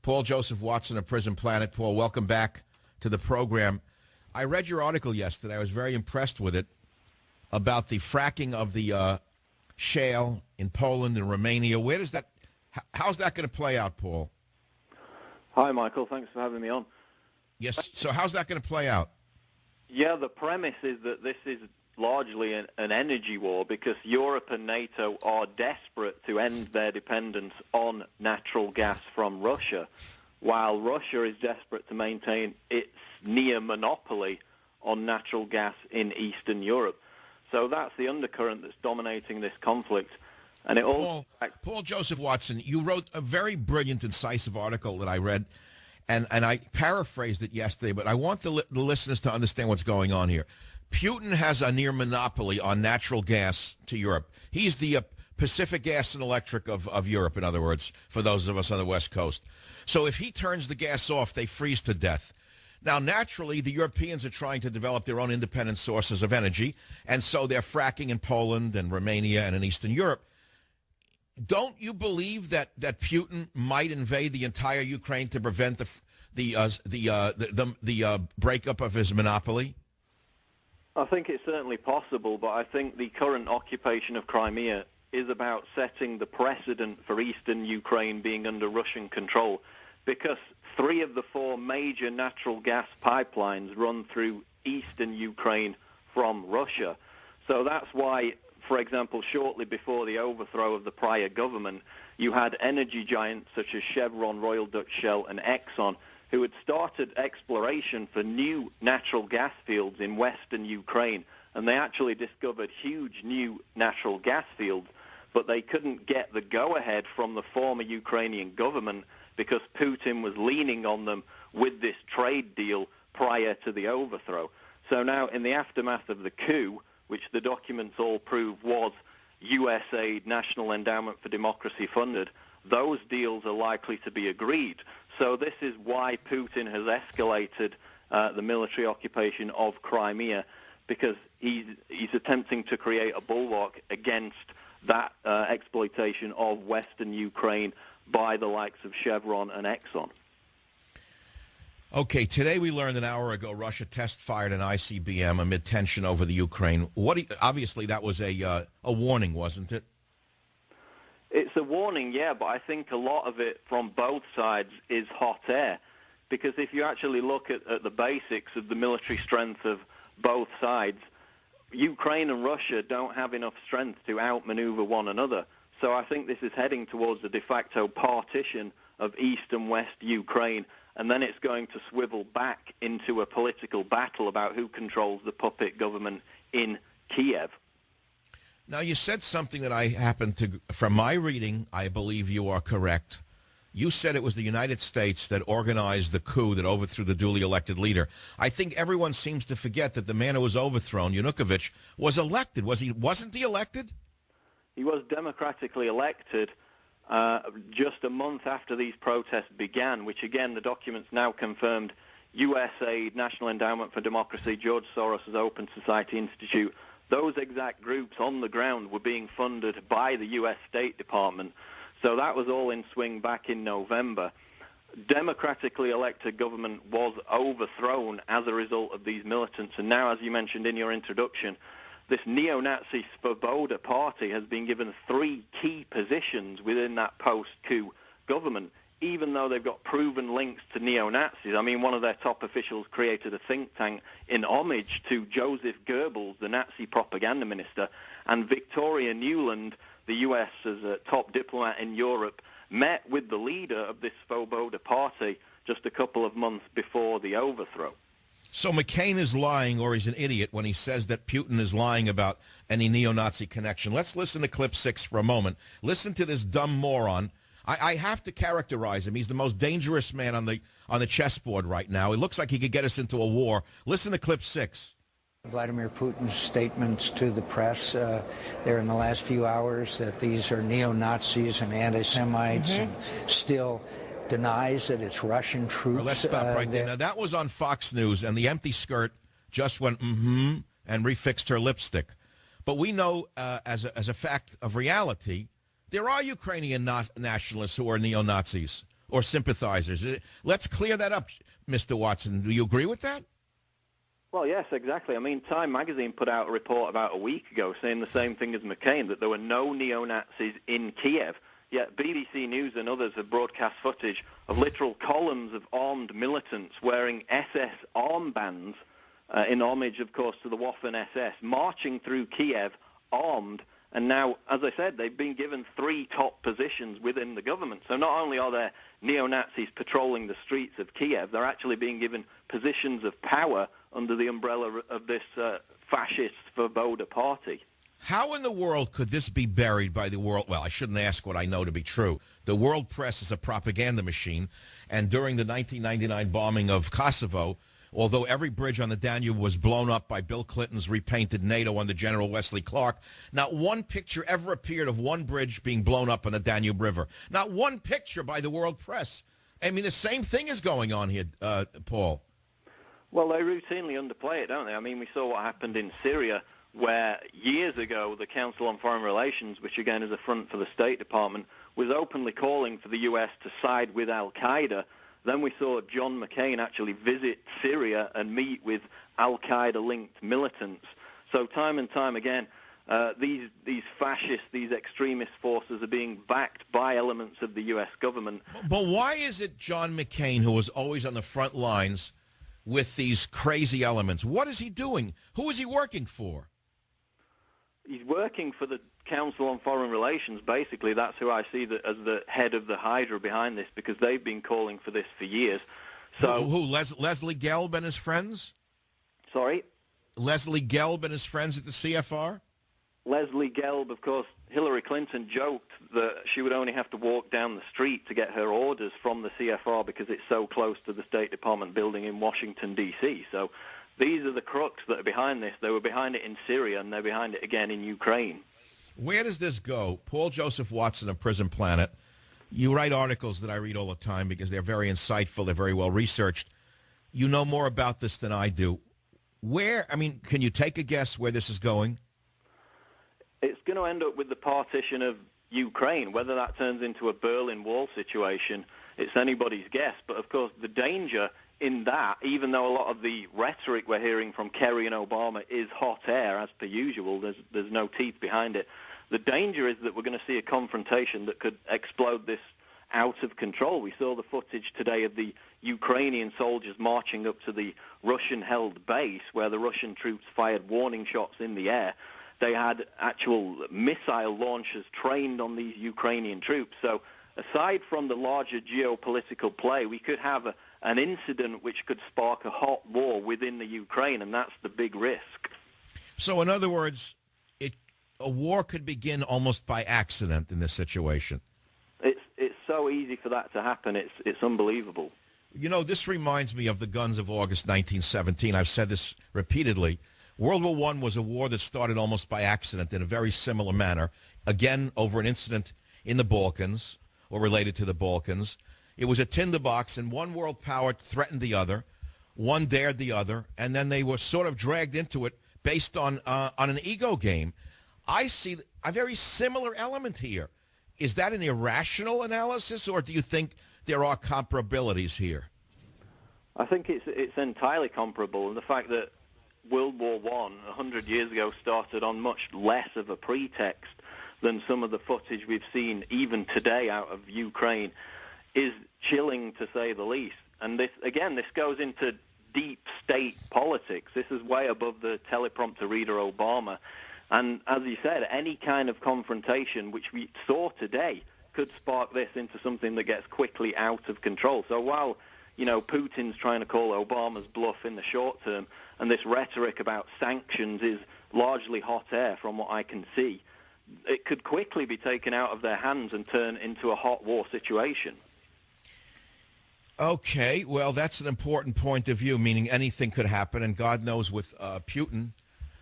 Paul Joseph Watson of Prison Planet. Paul, welcome back to the program. I read your article yesterday. I was very impressed with it about the fracking of the shale in Poland and Romania. Where does that? How's that going to play out, Paul? Hi, Michael. Thanks for having me on. Yes. So how's that going to play out? Yeah, the premise is that this is largely an energy war because Europe and NATO are desperate to end their dependence on natural gas from Russia, while Russia is desperate to maintain its near monopoly on natural gas in Eastern Europe. So that's the undercurrent that's dominating this conflict. And it all Paul Joseph Watson, you wrote a very brilliant, incisive article that I read, and I paraphrased it yesterday, but I want the listeners to understand what's going on here. Putin has a near monopoly on natural gas to Europe. He's the Pacific Gas and Electric of Europe, in other words, for those of us on the West Coast. So if he turns the gas off, they freeze to death. Now, naturally, the Europeans are trying to develop their own independent sources of energy, and so they're fracking in Poland and Romania and in Eastern Europe. Don't you believe that Putin might invade the entire Ukraine to prevent the breakup of his monopoly? I think it's certainly possible, but I think the current occupation of Crimea is about setting the precedent for Eastern Ukraine being under Russian control, because 3 of the 4 major natural gas pipelines run through Eastern Ukraine from Russia. So that's why, for example, shortly before the overthrow of the prior government, you had energy giants such as Chevron, Royal Dutch Shell, and Exxon, who had started exploration for new natural gas fields in western Ukraine. And they actually discovered huge new natural gas fields, but they couldn't get the go-ahead from the former Ukrainian government because Putin was leaning on them with this trade deal prior to the overthrow. So now, in the aftermath of the coup, which the documents all prove was USAID, National Endowment for Democracy funded, those deals are likely to be agreed. So this is why Putin has escalated the military occupation of Crimea, because he's attempting to create a bulwark against that exploitation of Western Ukraine by the likes of Chevron and Exxon. Okay, today we learned an hour ago Russia test-fired an ICBM amid tension over the Ukraine. Obviously, that was a warning, wasn't it? It's a warning, yeah, but I think a lot of it from both sides is hot air, because if you actually look at the basics of the military strength of both sides, Ukraine and Russia don't have enough strength to outmaneuver one another. So I think this is heading towards a de facto partition of East and West Ukraine, and then it's going to swivel back into a political battle about who controls the puppet government in Kiev. Now, you said something that I happened to, from my reading, I believe you are correct. You said it was the United States that organized the coup that overthrew the duly elected leader. I think everyone seems to forget that the man who was overthrown, Yanukovych, was elected. Wasn't he elected? He was democratically elected just a month after these protests began, which, again, the documents now confirmed USAID, National Endowment for Democracy, George Soros' Open Society Institute. Those exact groups on the ground were being funded by the U.S. State Department. So that was all in swing back in November. Democratically elected government was overthrown as a result of these militants. And now, as you mentioned in your introduction, this neo-Nazi Svoboda party has been given 3 key positions within that post-coup government, even though they've got proven links to neo-Nazis. I mean, one of their top officials created a think tank in homage to Joseph Goebbels, the Nazi propaganda minister, and Victoria Nuland, the U.S.'s top diplomat in Europe, met with the leader of this Svoboda party just a couple of months before the overthrow. So McCain is lying, or he's an idiot, when he says that Putin is lying about any neo-Nazi connection. Let's listen to clip 6 for a moment. Listen to this dumb moron. I have to characterize him. He's the most dangerous man on the chessboard right now. It looks like he could get us into a war. Listen to clip 6. Vladimir Putin's statements to the press there in the last few hours that these are neo-Nazis and anti-Semites, and still denies that it's Russian troops. Well, let's stop right there. Now, that was on Fox News, and the empty skirt just went and refixed her lipstick. But we know, as a fact of reality, there are Ukrainian nationalists who are neo-Nazis. or sympathizers. Let's clear that up, Mr. Watson. Do you agree with that? Well, yes, exactly. I mean, Time magazine put out a report about a week ago saying the same thing as McCain, that there were no neo-Nazis in Kiev. Yet BBC News and others have broadcast footage of literal columns of armed militants wearing SS armbands in homage, of course, to the Waffen-SS, marching through Kiev armed. And now, as I said, they've been given 3 top positions within the government. So not only are there neo-Nazis patrolling the streets of Kiev, they're actually being given positions of power under the umbrella of this fascist Svoboda party. How in the world could this be buried by the world? Well, I shouldn't ask what I know to be true. The world press is a propaganda machine, and during the 1999 bombing of Kosovo, although every bridge on the Danube was blown up by Bill Clinton's repainted NATO under General Wesley Clark, not one picture ever appeared of one bridge being blown up on the Danube River. Not one picture by the world press. I mean, the same thing is going on here, Paul. Well, they routinely underplay it, don't they? I mean, we saw what happened in Syria, where years ago the Council on Foreign Relations, which again is a front for the State Department, was openly calling for the U.S. to side with Al-Qaeda. Then we saw John McCain actually visit Syria and meet with Al-Qaeda-linked militants. So time and time again, these fascists, these extremist forces are being backed by elements of the U.S. government. But why is it John McCain, who was always on the front lines with these crazy elements, what is he doing? Who is he working for? He's working for the Council on Foreign Relations, basically. That's who I see as the head of the Hydra behind this, because they've been calling for this for years. So Leslie Gelb and his friends? Sorry? Leslie Gelb and his friends at the CFR? Leslie Gelb, of course, Hillary Clinton joked that she would only have to walk down the street to get her orders from the CFR because it's so close to the State Department building in Washington, D.C. So these are the crooks that are behind this. They were behind it in Syria, and they're behind it again in Ukraine. Where does this go? Paul Joseph Watson of Prison Planet. You write articles that I read all the time because they're very insightful. They're very well researched. You know more about this than I do. Can you take a guess where this is going? It's going to end up with the partition of Ukraine. Whether that turns into a Berlin Wall situation, it's anybody's guess. But, of course, the danger in that, even though a lot of the rhetoric we're hearing from Kerry and Obama is hot air, as per usual, there's no teeth behind it, the danger is that we're going to see a confrontation that could explode this out of control. We saw the footage today of the Ukrainian soldiers marching up to the Russian-held base where the Russian troops fired warning shots in the air. They had actual missile launchers trained on these Ukrainian troops. So aside from the larger geopolitical play, we could have an incident which could spark a hot war within the Ukraine, and that's the big risk. So in other words, a war could begin almost by accident in this situation. It's so easy for that to happen. It's unbelievable. You know, this reminds me of the guns of August 1917. I've said this repeatedly. World War I was a war that started almost by accident in a very similar manner, again, over an incident in the Balkans or related to the Balkans. It was a tinderbox, and one world power threatened the other. One dared the other, and then they were sort of dragged into it based on an ego game. I see a very similar element here. Is that an irrational analysis, or do you think there are comparabilities here? I think it's entirely comparable, and the fact that World War I, 100 years ago, started on much less of a pretext than some of the footage we've seen even today out of Ukraine is chilling, to say the least. And this goes into deep state politics. This is way above the teleprompter reader Obama. And as you said, any kind of confrontation, which we saw today, could spark this into something that gets quickly out of control. So while, Putin's trying to call Obama's bluff in the short term, and this rhetoric about sanctions is largely hot air from what I can see, it could quickly be taken out of their hands and turn into a hot war situation. Okay, well, that's an important point of view, meaning anything could happen, and God knows with Putin.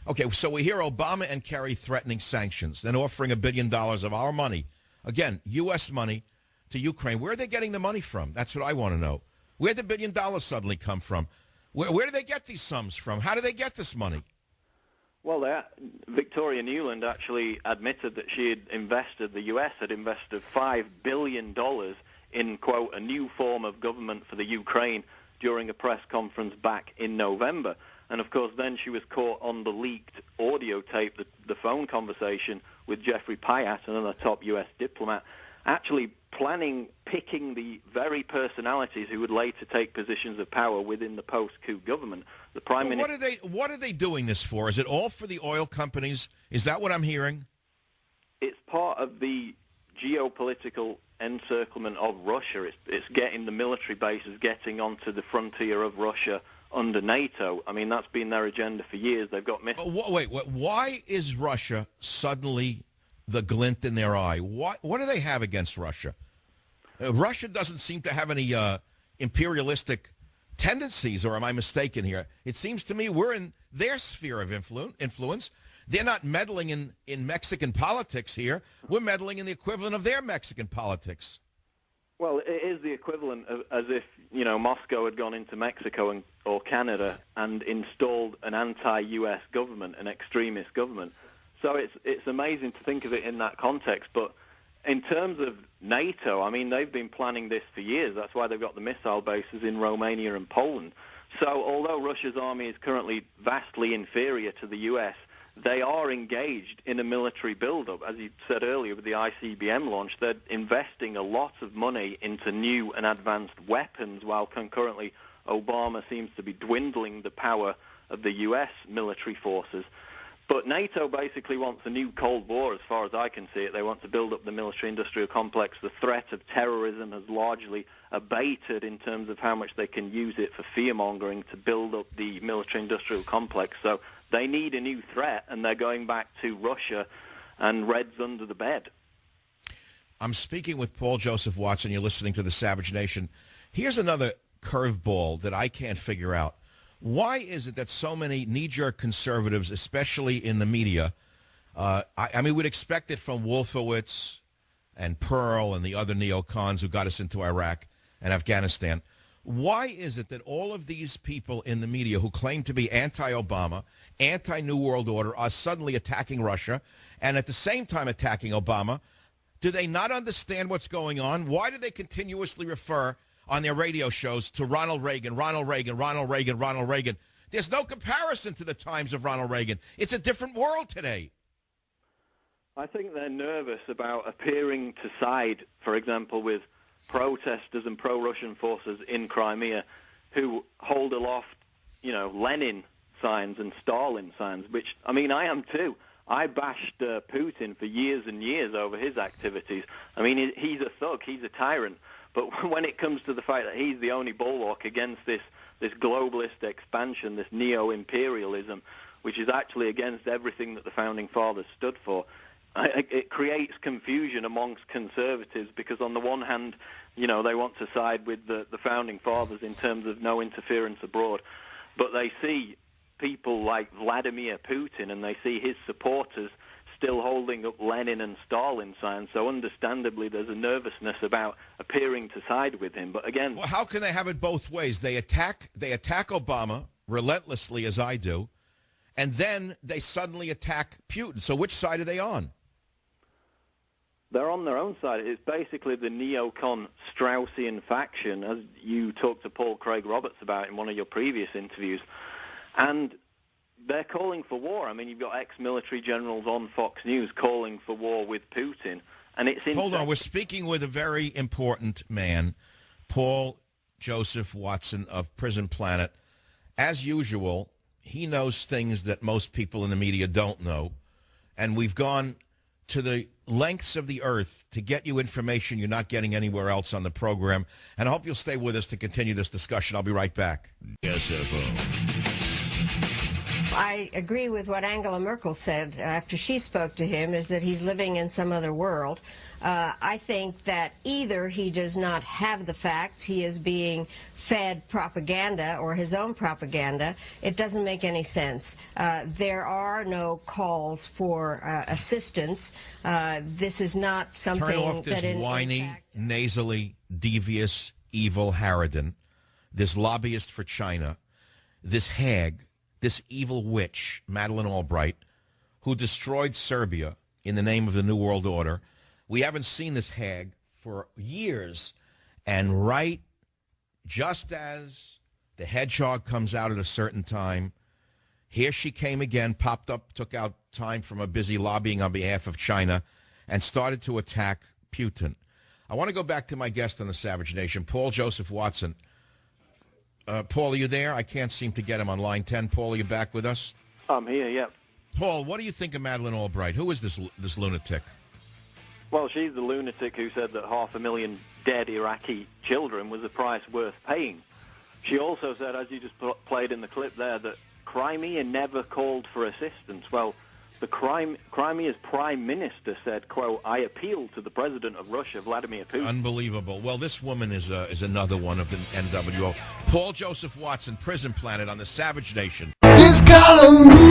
Okay, so we hear Obama and Kerry threatening sanctions, then offering $1 billion of our money, again, U.S. money, to Ukraine. Where are they getting the money from? That's what I want to know. Where did $1 billion suddenly come from? Where do they get these sums from? How do they get this money? Well, Victoria Nuland actually admitted that the U.S. had invested $5 billion in, quote, a new form of government for the Ukraine during a press conference back in November. And, of course, then she was caught on the leaked audio tape, the phone conversation with Jeffrey Pyatt, another top U.S. diplomat, actually picking the very personalities who would later take positions of power within the post-coup government. The Prime Minister... What are they doing this for? Is it all for the oil companies? Is that what I'm hearing? It's part of the geopolitical encirclement of Russia. It's getting the military bases getting onto the frontier of Russia under NATO. I mean, that's been their agenda for years. They've got... Wait, why is Russia suddenly the glint in their eye? What do they have against Russia? Russia doesn't seem to have any imperialistic tendencies, or am I mistaken here? It seems to me we're in their sphere of influence. They're not meddling in Mexican politics here. We're meddling in the equivalent of their Mexican politics. Well, it is the equivalent of as if, Moscow had gone into Mexico or Canada and installed an anti-U.S. government, an extremist government. So it's amazing to think of it in that context. But in terms of NATO, I mean, they've been planning this for years. That's why they've got the missile bases in Romania and Poland. So although Russia's army is currently vastly inferior to the U.S., they are engaged in a military build-up. As you said earlier with the ICBM launch, they're investing a lot of money into new and advanced weapons, while concurrently Obama seems to be dwindling the power of the U.S. military forces. But NATO basically wants a new Cold War, as far as I can see it. They want to build up the military-industrial complex. The threat of terrorism has largely abated in terms of how much they can use it for fear-mongering to build up the military-industrial complex. So they need a new threat, and they're going back to Russia and Reds under the bed. I'm speaking with Paul Joseph Watson. You're listening to The Savage Nation. Here's another curveball that I can't figure out. Why is it that so many knee-jerk conservatives, especially in the media, I mean, we'd expect it from Wolfowitz and Pearl and the other neocons who got us into Iraq and Afghanistan. Why is it that all of these people in the media who claim to be anti-Obama, anti-New World Order, are suddenly attacking Russia and at the same time attacking Obama? Do they not understand what's going on? Why do they continuously refer on their radio shows to Ronald Reagan, Ronald Reagan, Ronald Reagan, Ronald Reagan? There's no comparison to the times of Ronald Reagan. It's a different world today. I think they're nervous about appearing to side, for example, with protesters and pro-Russian forces in Crimea who hold aloft, Lenin signs and Stalin signs, which, I mean, I am too. I bashed Putin for years and years over his activities. I mean, he's a thug, he's a tyrant. But when it comes to the fact that he's the only bulwark against this globalist expansion, this neo-imperialism, which is actually against everything that the Founding Fathers stood for, it creates confusion amongst conservatives because on the one hand, they want to side with the Founding Fathers in terms of no interference abroad, but they see people like Vladimir Putin and they see his supporters still holding up Lenin and Stalin signs, so understandably there's a nervousness about appearing to side with him. But again... Well, how can they have it both ways? They attack Obama relentlessly, as I do, and then they suddenly attack Putin. So which side are they on? They're on their own side. It's basically the neocon Straussian faction, as you talked to Paul Craig Roberts about in one of your previous interviews. And they're calling for war. I mean, you've got ex-military generals on Fox News calling for war with Putin. And it's Hold on, we're speaking with a very important man, Paul Joseph Watson of Prison Planet. As usual, he knows things that most people in the media don't know. And we've gone to the lengths of the earth to get you information you're not getting anywhere else on the program. And I hope you'll stay with us to continue this discussion. I'll be right back. SFO. I agree with what Angela Merkel said after she spoke to him, is that he's living in some other world. I think that either he does not have the facts, he is being fed propaganda or his own propaganda. It doesn't make any sense. There are no calls for assistance. This is not something Turn off this that whiny, nasally, devious, evil harridan, this lobbyist for China, this hag, this evil witch, Madeleine Albright, who destroyed Serbia in the name of the New World Order. We haven't seen this hag for years, And right just as the hedgehog comes out at a certain time, here she came again, popped up, took out time from a busy lobbying on behalf of China, and started to attack Putin. I want to go back to my guest on the Savage Nation, Paul Joseph Watson. Paul, are you there? I can't seem to get him on line 10. Paul, are you back with us? I'm here, yeah. Paul, what do you think of Madeleine Albright? Who is this lunatic? Well, she's the lunatic who said that 500,000 dead Iraqi children was a price worth paying. She also said, as you just played in the clip there, that Crimea never called for assistance. Well, the Crimea's prime minister said, quote, I appeal to the president of Russia, Vladimir Putin. Unbelievable. Well, this woman is another one of the NWO. Paul Joseph Watson, Prison Planet on the Savage Nation. Just call me.